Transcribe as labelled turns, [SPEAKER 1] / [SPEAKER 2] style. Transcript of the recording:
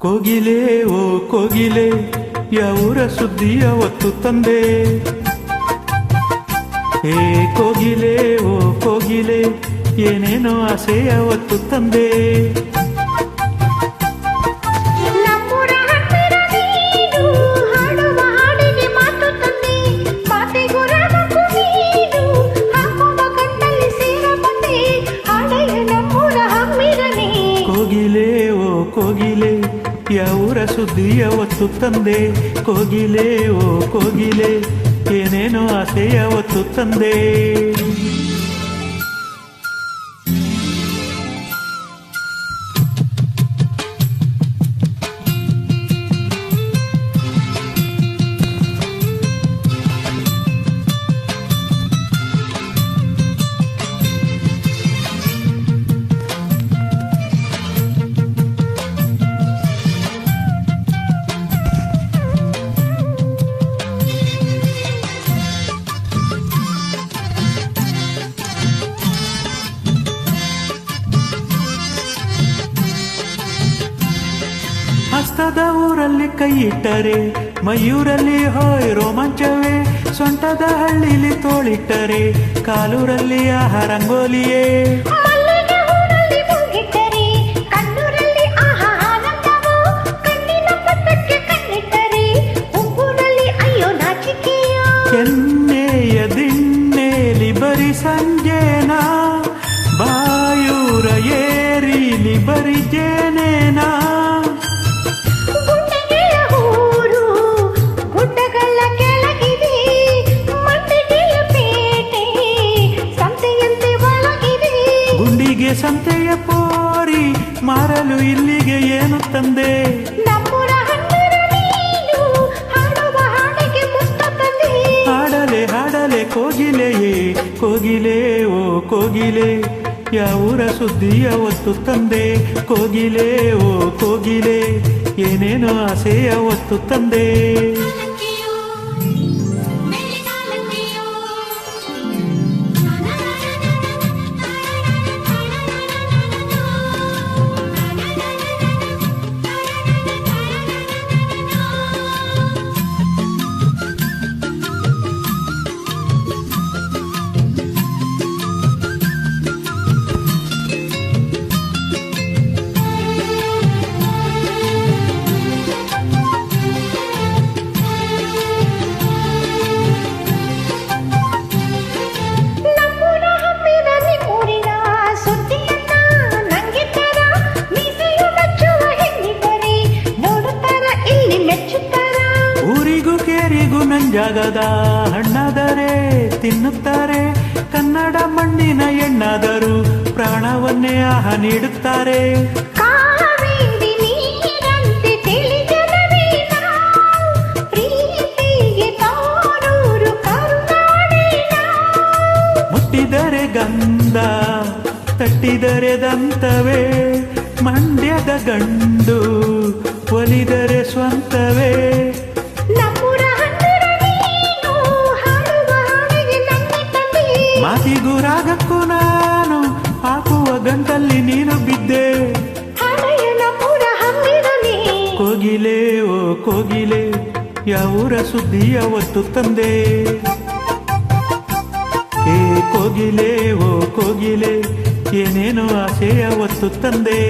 [SPEAKER 1] ಕೋಗಿಲೆ ಓ ಕೋಗಿಲೆ ಯಾವೂರ ಸುದ್ದಿ ಅವತ್ತು ತಂದೆ. ಏ ಕೋಗಿಲೆ ಓ ಕೋಗಿಲೆ ಏನೇನೋ ಆಸೆ ಅವತ್ತು ತಂದೆ. ಕೋಗಿಲೆ ಓ ಕೋಗಿಲೆ ಯಾವೂರ ಸುದ್ದಿ ಅವತ್ತು ತಂದೆ. ಕೋಗಿಲೆ ಓ ಕೋಗಿಲೆ ಏನೇನೋ ಆಸೆ ಅವತ್ತು ತಂದೆ. ಹಸ್ತದ ಊರಲ್ಲಿ ಕೈ ಇಟ್ಟರೆ ಮಯೂರಲ್ಲಿ ಹೋಯ್ ರೋಮಾಂಚವೇ. ಸೊಂಟದ ಹಳ್ಳಿಲಿ ತೋಳಿಟ್ಟರೆ ಕಾಲೂರಲ್ಲಿ ಆಹ ರಂಗೋಲಿಯೇ. ಕೆನ್ನೆಯ ದಿನ್ನೇಲಿ ಬರಿ ಸಂಜೆನಾ ಬಾಯೂರ ಏರಿಲಿ ಬರಿ ಜೇನೇನಾ. ಗುಂಡಿಗೆ ಸಂತೆಯ ಪೋರಿ ಮಾರಲು ಇಲ್ಲಿಗೆ ಏನು ತಂದೆ. ಹಾಡಲೆ ಹಾಡಲೆ ಕೋಗಿಲೆಯೇ ಕೋಗಿಲೆ ಓ ಕೋಗಿಲೆ ಯಾವೂರ ಸುದ್ದಿ ಅವತ್ತು ತಂದೆ. ಕೋಗಿಲೆ ಓ ಕೋಗಿಲೆ ಏನೇನೋ ಆಸೆ ಅವತ್ತು ತಂದೆ. ಕೇರಿಗೂ ನಂಜಾಗದ ಹಣ್ಣಾದರೆ ತಿನ್ನುತ್ತಾರೆ. ಕನ್ನಡ ಮಣ್ಣಿನ ಎಣ್ಣಾದರೂ ಪ್ರಾಣವನ್ನೇ ಆಹ ನೀಡುತ್ತಾರೆ. ಮುಟ್ಟಿದರೆ ಗಂಧ ತಟ್ಟಿದರೆ ದಂತವೇ. ಮಂಡ್ಯದ ಗಂಡು ಒಲಿದರೆ ಸ್ವಂತವೇ. ಮಾತಿಗೂ ರಾಗಕ್ಕೂ ನಾನು ಹಾಕುವ ಗಂಟಲ್ಲಿ ನೀನು ಬಿದ್ದೆ. ಕೋಗಿಲೆ ಓ ಕೋಗಿಲೆ ಯಾವೂರ ಸುದ್ದಿ ಅವತ್ತು ತಂದೆ. ಏ ಕೋಗಿಲೆ ಓ ಕೋಗಿಲೆ ಏನೇನೋ ಆಸೆ ಅವತ್ತು ತಂದೆ.